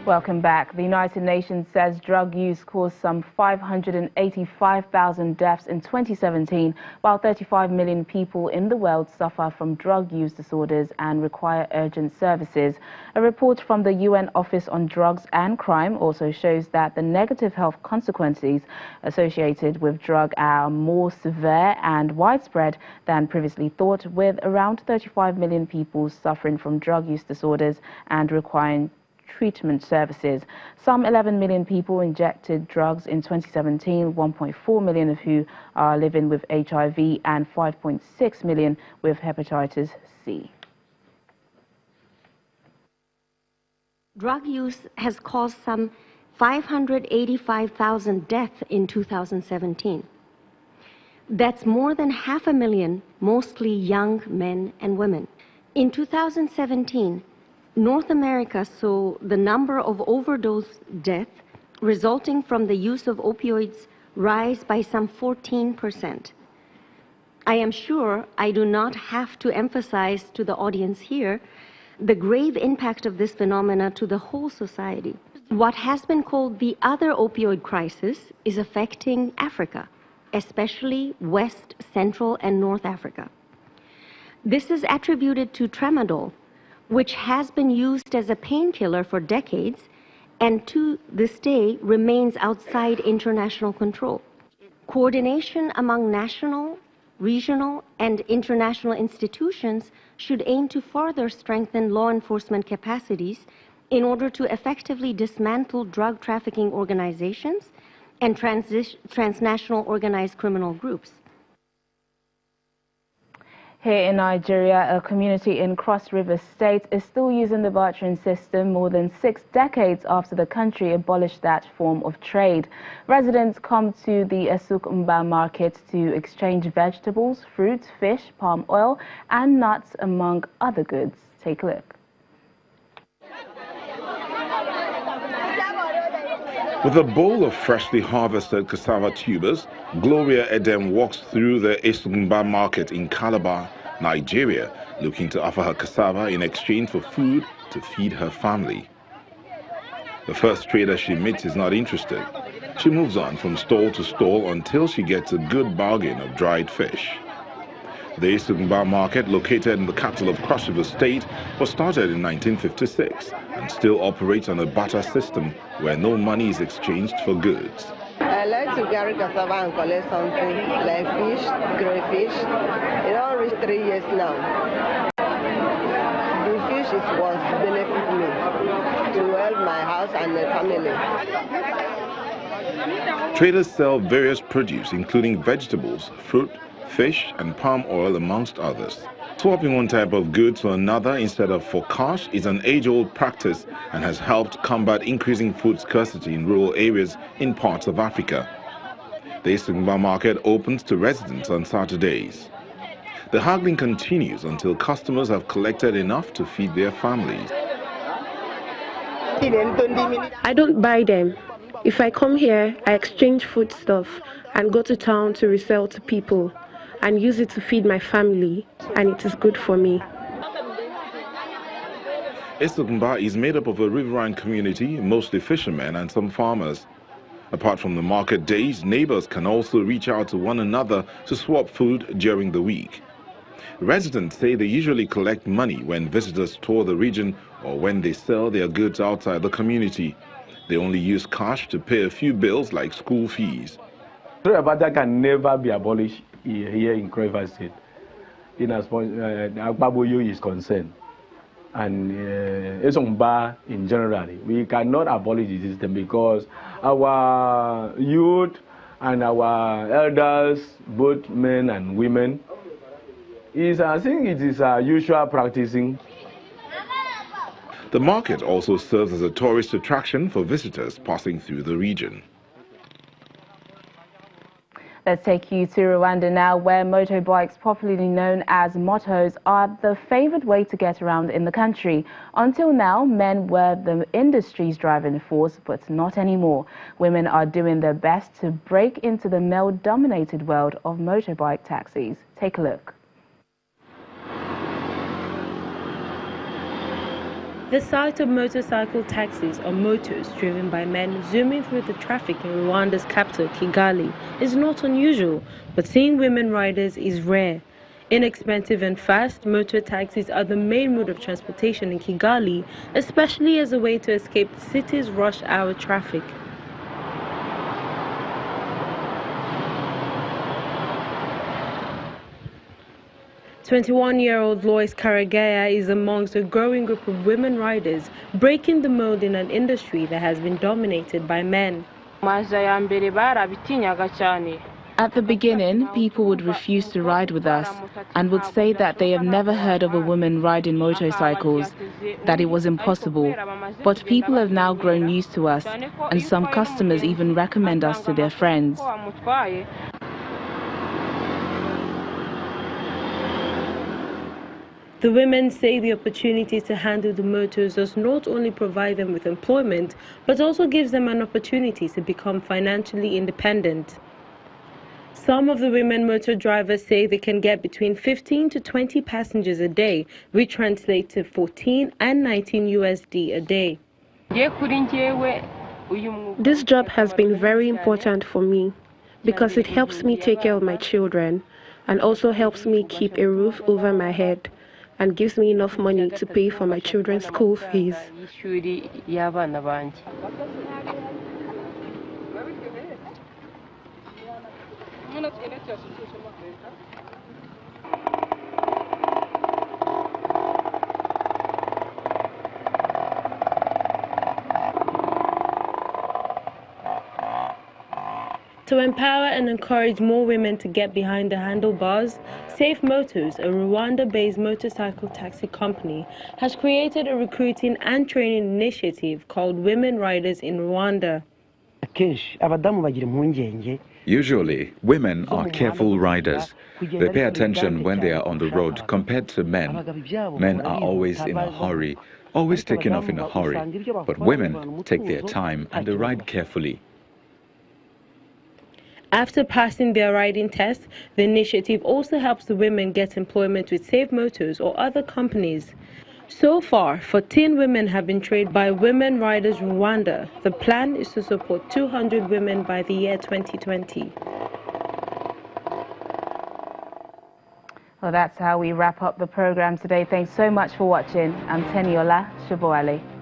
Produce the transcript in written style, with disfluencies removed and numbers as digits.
Welcome back. The United Nations says drug use caused some 585,000 deaths in 2017, while 35 million people in the world suffer from drug use disorders and require urgent services. A report from the UN Office on Drugs and Crime also shows that the negative health consequences associated with drug are more severe and widespread than previously thought, with around 35 million people suffering from drug use disorders and requiring treatment services. Some 11 million people injected drugs in 2017, 1.4 million of who are living with HIV and 5.6 million with hepatitis C. Drug use has caused some 585,000 deaths in 2017. That's more than 500,000, mostly young men and women. In 2017, North America saw the number of overdose deaths resulting from the use of opioids rise by some 14%. I am sure I do not have to emphasize to the audience here the grave impact of this phenomena to the whole society. What has been called the other opioid crisis is affecting Africa, especially West, Central, and North Africa. This is attributed to tramadol, which has been used as a painkiller for decades and to this day remains outside international control. Coordination among national, regional, and international institutions should aim to further strengthen law enforcement capacities in order to effectively dismantle drug trafficking organizations and transnational organized criminal groups. Here in Nigeria, a community in Cross River State is still using the bartering system more than 6 decades after the country abolished that form of trade. Residents come to the Barter Market to exchange vegetables, fruit, fish, palm oil, and nuts, among other goods. Take a look. With a bowl of freshly harvested cassava tubers, Gloria Edem walks through the Barter Market in Calabar, Nigeria, looking to offer her cassava in exchange for food to feed her family. The first trader she meets is not interested. She moves on from stall to stall until she gets a good bargain of dried fish. The Barter Market, located in the capital of Cross River State, was started in 1956 and still operates on a barter system where no money is exchanged for goods. I like to carry cassava and collect something like fish, crayfish. It don't reach 3 years now. The fish is what benefit me to help my house and the family. Traders sell various produce, including vegetables, fruit, fish, and palm oil, amongst others. Swapping one type of goods for another instead of for cash is an age-old practice and has helped combat increasing food scarcity in rural areas in parts of Africa. The Barter Market opens to residents on Saturdays. The haggling continues until customers have collected enough to feed their families. I don't buy them. If I come here, I exchange foodstuff and go to town to resell to people and use it to feed my family, and it is good for me. Barter is made up of a riverine community, mostly fishermen and some farmers. Apart from the market days, neighbors can also reach out to one another to swap food during the week. Residents say they usually collect money when visitors tour the region or when they sell their goods outside the community. They only use cash to pay a few bills like school fees. Barter can never be abolished here in Cross River State, in as far as Agbaboyo is concerned, and Esongba in general. We cannot abolish the system because our youth and our elders, both men and women, I think it is usual practicing. The market also serves as a tourist attraction for visitors passing through the region. Let's take you to Rwanda now, where motorbikes, popularly known as motos, are the favored way to get around in the country. Until now, men were the industry's driving force, but not anymore. Women are doing their best to break into the male-dominated world of motorbike taxis. Take a look. The sight of motorcycle taxis or motors driven by men zooming through the traffic in Rwanda's capital, Kigali, is not unusual, but seeing women riders is rare. Inexpensive and fast, motor taxis are the main mode of transportation in Kigali, especially as a way to escape the city's rush hour traffic. 21-year-old Lois Karagaya is amongst a growing group of women riders, breaking the mold in an industry that has been dominated by men. At the beginning, people would refuse to ride with us and would say that they have never heard of a woman riding motorcycles, that it was impossible. But people have now grown used to us, and some customers even recommend us to their friends. The women say the opportunity to handle the motors does not only provide them with employment, but also gives them an opportunity to become financially independent. Some of the women motor drivers say they can get between 15 to 20 passengers a day, which translates to 14 and 19 USD a day. This job has been very important for me because it helps me take care of my children and also helps me keep a roof over my head and gives me enough money to pay for my children's school fees. To empower and encourage more women to get behind the handlebars, Safe Motors, a Rwanda-based motorcycle taxi company, has created a recruiting and training initiative called Women Riders in Rwanda. Usually, women are careful riders. They pay attention when they are on the road compared to men. Men are always in a hurry, always taking off in a hurry. But women take their time and they ride carefully. After passing their riding test, the initiative also helps the women get employment with Safe Motors or other companies. So far, 14 women have been trained by Women Riders Rwanda. The plan is to support 200 women by the year 2020. Well, that's how we wrap up the program today. Thanks so much for watching. I'm Teniola Shaboale.